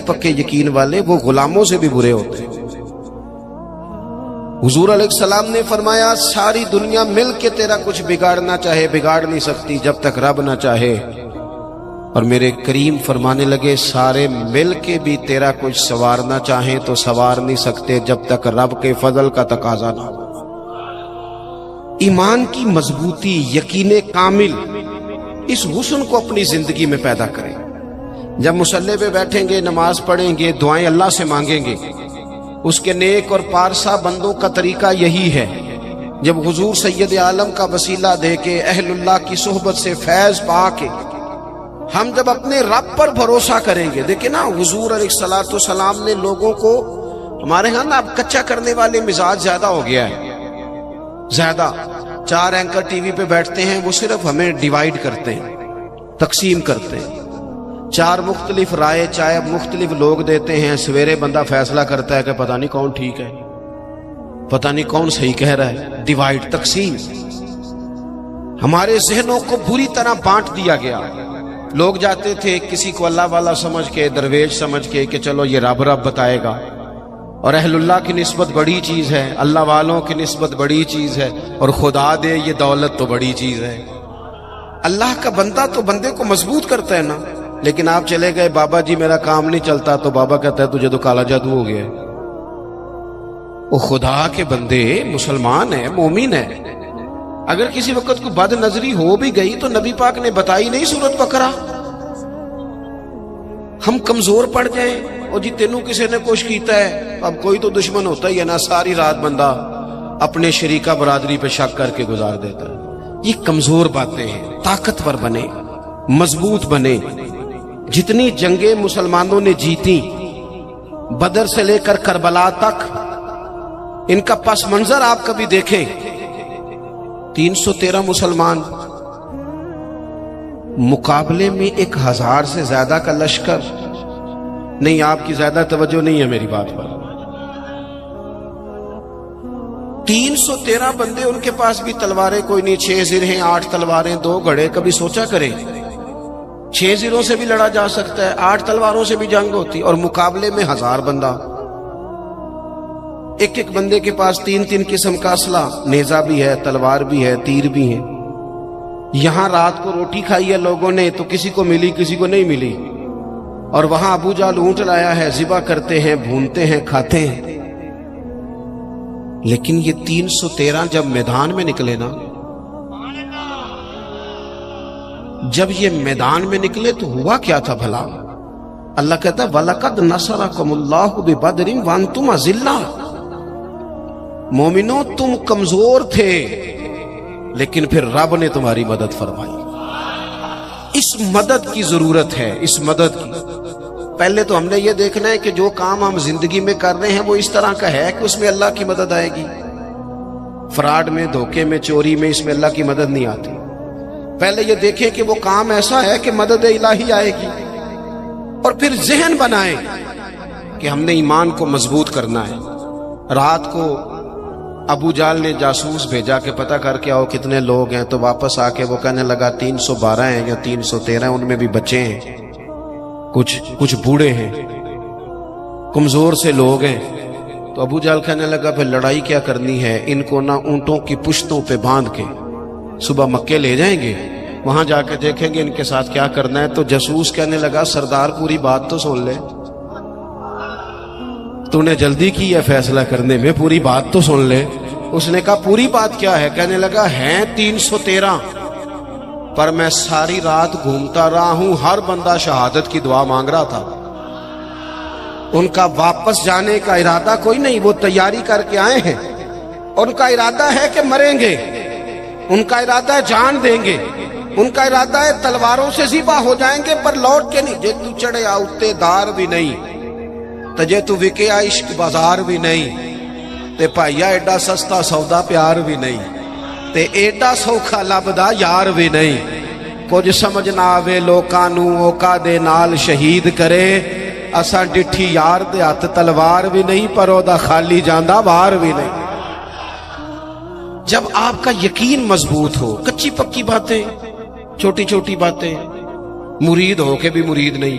پکے یقین والے وہ غلاموں سے بھی برے ہوتے ہیں۔ حضور علیہ السلام نے فرمایا ساری دنیا مل کے تیرا کچھ بگاڑنا چاہے بگاڑ نہیں سکتی جب تک رب نہ چاہے، اور میرے کریم فرمانے لگے سارے مل کے بھی تیرا کچھ سنوارنا چاہیں تو سنوار نہیں سکتے جب تک رب کے فضل کا تقاضا نہ ہو۔ ایمان کی مضبوطی، یقین کامل، اس حسن کو اپنی زندگی میں پیدا کریں۔ جب مصلی پہ بیٹھیں گے، نماز پڑھیں گے، دعائیں اللہ سے مانگیں گے، اس کے نیک اور پارسا بندوں کا طریقہ یہی ہے۔ جب حضور سید عالم کا وسیلہ دے کے اہل اللہ کی صحبت سے فیض پا کے ہم جب اپنے رب پر بھروسہ کریں گے، دیکھیں نا حضور علیہ السلام نے لوگوں کو، ہمارے ہاں نا اب کچا کرنے والے مزاج زیادہ ہو گیا ہے، زیادہ 4 اینکر ٹی وی پہ بیٹھتے ہیں، وہ صرف ہمیں ڈیوائیڈ کرتے ہیں، تقسیم کرتے ہیں، 4 مختلف رائے چاہے مختلف لوگ دیتے ہیں، سویرے بندہ فیصلہ کرتا ہے کہ پتہ نہیں کون ٹھیک ہے، پتہ نہیں کون صحیح کہہ رہا ہے، ڈیوائیڈ، تقسیم۔ ہمارے ذہنوں کو بری طرح بانٹ دیا گیا۔ لوگ جاتے تھے کسی کو اللہ والا سمجھ کے، درویش سمجھ کے کہ چلو یہ رب بتائے گا، اور اہل اللہ کی نسبت بڑی چیز ہے، اللہ والوں کی نسبت بڑی چیز ہے، اور خدا دے یہ دولت تو بڑی چیز ہے۔ اللہ کا بندہ تو بندے کو مضبوط کرتا ہے نا، لیکن آپ چلے گئے بابا جی میرا کام نہیں چلتا، تو بابا کہتا ہے تجھے تو کالا جادو ہو گیا ہے۔ وہ خدا کے بندے مسلمان ہیں، مومن ہیں، اگر کسی وقت کو بد نظری ہو بھی گئی تو نبی پاک نے بتائی نہیں سورت بقرہ۔ ہم کمزور پڑ جائیں اور جی تینوں کسی نے کچھ کیتا ہے، اب کوئی تو دشمن ہوتا ہی ہے نا، ساری رات بندہ اپنے شریکہ برادری پہ شک کر کے گزار دیتا ہے۔ یہ کمزور باتیں ہیں، طاقتور بنے، مضبوط بنے۔ جتنی جنگیں مسلمانوں نے جیتی، بدر سے لے کر کربلا تک، ان کا پس منظر آپ کبھی دیکھیں۔ 313 مسلمان مقابلے میں 1000 سے زیادہ کا لشکر نہیں۔ آپ کی زیادہ توجہ نہیں ہے میری بات پر۔ 313 بندے، ان کے پاس بھی تلواریں کوئی نہیں، 6 زر ہیں، 8 تلواریں، 2 گھڑے۔ کبھی سوچا کریں 6 زروں سے بھی لڑا جا سکتا ہے، 8 تلواروں سے بھی جنگ ہوتی، اور مقابلے میں 1000 بندہ۔ ایک ایک بندے کے پاس 3 قسم کا اسلحہ، نیزہ بھی ہے، تلوار بھی ہے، تیر بھی ہے۔ یہاں رات کو روٹی کھائی ہے لوگوں نے تو کسی کو ملی کسی کو نہیں ملی، اور وہاں ابو جہل اونٹ لایا ہے، ذبح کرتے ہیں، بھونتے ہیں، کھاتے ہیں۔ لیکن یہ 313 جب میدان میں نکلے نا، جب یہ میدان میں نکلے تو ہوا کیا تھا بھلا؟ اللہ کہتا ہے وَلَقَدْ نَصَرَكُمُ اللَّهُ بِبَدْرٍ وَأَنْتُمْ أَذِلَّةٌ۔ مومنوں تم کمزور تھے، لیکن پھر رب نے تمہاری مدد فرمائی۔ اس مدد کی ضرورت ہے، اس مدد کی۔ پہلے تو ہم نے یہ دیکھنا ہے کہ جو کام ہم زندگی میں کر رہے ہیں وہ اس طرح کا ہے کہ اس میں اللہ کی مدد آئے گی۔ فراڈ میں، دھوکے میں، چوری میں، اس میں اللہ کی مدد نہیں آتی۔ پہلے یہ دیکھیں کہ وہ کام ایسا ہے کہ مدد الہی آئے گی، اور پھر ذہن بنائیں کہ ہم نے ایمان کو مضبوط کرنا ہے۔ رات کو ابو جہل نے جاسوس بھیجا کہ پتہ کر کے آؤ کتنے لوگ ہیں، تو واپس آ کے وہ کہنے لگا 312 ہیں یا 313 ہیں، ان میں بھی بچے ہیں، کچھ بوڑھے ہیں، کمزور سے لوگ ہیں۔ تو ابو جہل کہنے لگا پھر لڑائی کیا کرنی ہے، ان کو نہ اونٹوں کی پشتوں پہ باندھ کے صبح مکے لے جائیں گے، وہاں جا کے دیکھیں گے ان کے ساتھ کیا کرنا ہے۔ تو جاسوس کہنے لگا سردار پوری بات تو سن لے، تو نے جلدی کی ہے فیصلہ کرنے میں، پوری بات تو سن لے۔ اس نے کہا پوری بات کیا ہے؟ کہنے لگا ہیں 313، پر میں ساری رات گھومتا رہا ہوں، ہر بندہ شہادت کی دعا مانگ رہا تھا۔ ان کا واپس جانے کا ارادہ کوئی نہیں، وہ تیاری کر کے آئے ہیں، ان کا ارادہ ہے کہ مریں گے، ان کا ارادہ ہے جان دیں گے، ان کا ارادہ ہے تلواروں سے ذبح ہو جائیں گے پر لوٹ کے نہیں۔ جے تو چڑھے آؤتے دار بھی نہیں، تجھے تو وکے عشق بازار بھی نہیں، تے پائیا ایڈا سستا سودا پیار بھی نہیں، تے ایڈا سوکھا لبدا یار بھی نہیں۔ کچھ سمجھ نہ آوے لوکاں نوں اوکا دے نال شہید کرے، اساں ڈٹھی یار دے ہاتھ تلوار بھی نہیں، پر او دا خالی جاندا وار بھی نہیں۔ جب آپ کا یقین مضبوط ہو، کچی پکی باتیں، چھوٹی چھوٹی باتیں، مرید ہو کے بھی مرید نہیں،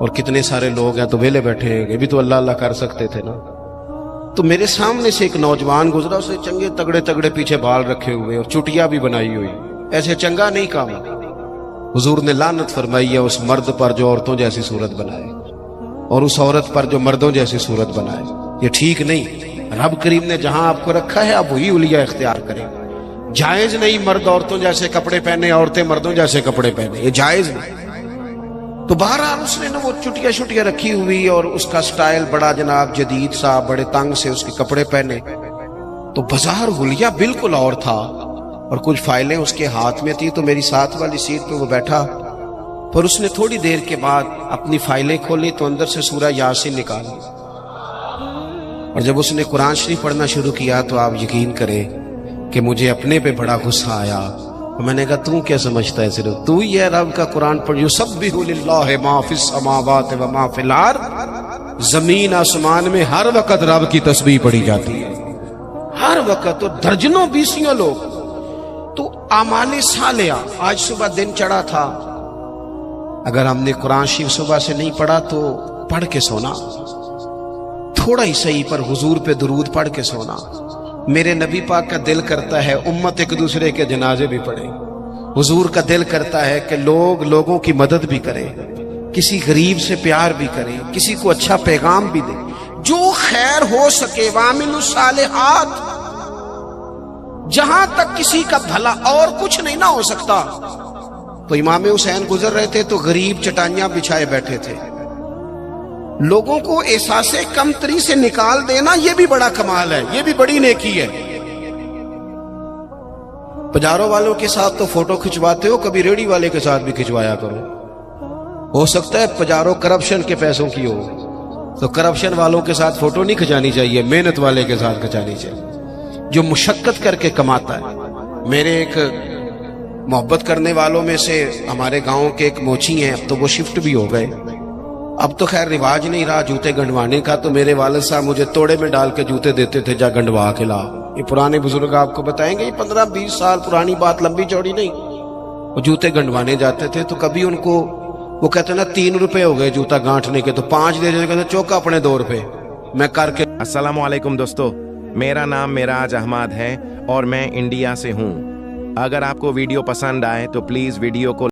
اور کتنے سارے لوگ ہیں تو ویلے بیٹھے ہیں، یہ بھی تو اللہ اللہ کر سکتے تھے نا۔ تو میرے سامنے سے ایک نوجوان گزرا، اسے چنگے تگڑے تگڑے پیچھے بال رکھے ہوئے اور چٹیا بھی بنائی ہوئی، ایسے چنگا نہیں کام۔ حضور نے لعنت فرمائی ہے اس مرد پر جو عورتوں جیسی صورت بنائے، اور اس عورت پر جو مردوں جیسی صورت بنائے۔ یہ ٹھیک نہیں۔ رب کریم نے جہاں آپ کو رکھا ہے آپ وہی حلیہ اختیار کریں۔ جائز نہیں مرد عورتوں جیسے کپڑے پہنے، عورتیں مردوں جیسے کپڑے پہنے، یہ جائز نہیں۔ تو بہرحال اس نے نا وہ چٹیا شٹیا رکھی ہوئی اور اس کا سٹائل بڑا جناب جدید سا، بڑے تنگ سے اس کے کپڑے پہنے، تو بظاہر حلیہ بالکل اور تھا، اور کچھ فائلیں اس کے ہاتھ میں تھی۔ تو میری ساتھ والی سیٹ پہ وہ بیٹھا، پر اس نے تھوڑی دیر کے بعد اپنی فائلیں کھولی تو اندر سے سورہ یاسین نکالی، اور جب اس نے قرآن شریف پڑھنا شروع کیا تو آپ یقین کریں کہ مجھے اپنے پہ بڑا غصہ آیا۔ میں نے کہا تو کیا سمجھتا ہے، صرف تو ہی ہے رب کا قرآن پڑھ، یسبح للہ ما فی السماوات و ما فی الارض، زمین آسمان میں ہر وقت رب کی تسبیح پڑھی جاتی ہے، ہر وقت، تو درجنوں بیسیوں لوگ۔ تو اعمال صالحہ، آج صبح دن چڑھا تھا، اگر ہم نے قرآن شریف صبح سے نہیں پڑھا تو پڑھ کے سونا، تھوڑا ہی صحیح پر حضور پہ درود پڑھ کے سونا۔ میرے نبی پاک کا دل کرتا ہے امت ایک دوسرے کے جنازے بھی پڑھے، حضور کا دل کرتا ہے کہ لوگ لوگوں کی مدد بھی کریں، کسی غریب سے پیار بھی کریں، کسی کو اچھا پیغام بھی دیں، جو خیر ہو سکے۔ وَعَمِلُوا الصَّالِحَاتِ، جہاں تک کسی کا بھلا اور کچھ نہیں نہ ہو سکتا۔ تو امام حسین گزر رہے تھے تو غریب چٹائیاں بچھائے بیٹھے تھے، لوگوں کو احساس کمتری سے نکال دینا یہ بھی بڑا کمال ہے، یہ بھی بڑی نیکی ہے۔ پجاروں والوں کے ساتھ تو فوٹو کھنچواتے ہو، کبھی ریڑی والے کے ساتھ بھی کھنچوایا کرو۔ ہو سکتا ہے پجاروں کرپشن کے پیسوں کی ہو، تو کرپشن والوں کے ساتھ فوٹو نہیں کھنچانی چاہیے، محنت والے کے ساتھ کھنچانی چاہیے جو مشقت کر کے کماتا ہے۔ میرے ایک محبت کرنے والوں میں سے ہمارے گاؤں کے ایک موچی ہیں، اب تو وہ شفٹ بھی ہو گئے، اب تو خیر رواج نہیں رہا جوتے گنڈوانے کا، تو میرے والد صاحب مجھے توڑے میں ڈال کے جوتے دیتے تھے، جا گنڈوا کے لا۔ یہ پرانے بزرگ آپ کو بتائیں گے، یہ 15-20 سال پرانی بات، لمبی چوڑی نہیں۔ وہ جوتے گنڈوانے جاتے تھے تو کبھی ان کو وہ کہتے نا 3 روپے ہو گئے جوتا گانٹھنے کے، تو 5 دے دیتے، کہتے چوکا اپنے 2 روپے میں کر کے۔ السلام علیکم دوستو، میرا نام معراج احمد ہے اور میں انڈیا سے ہوں۔ اگر آپ کو ویڈیو پسند آئے تو پلیز ویڈیو کو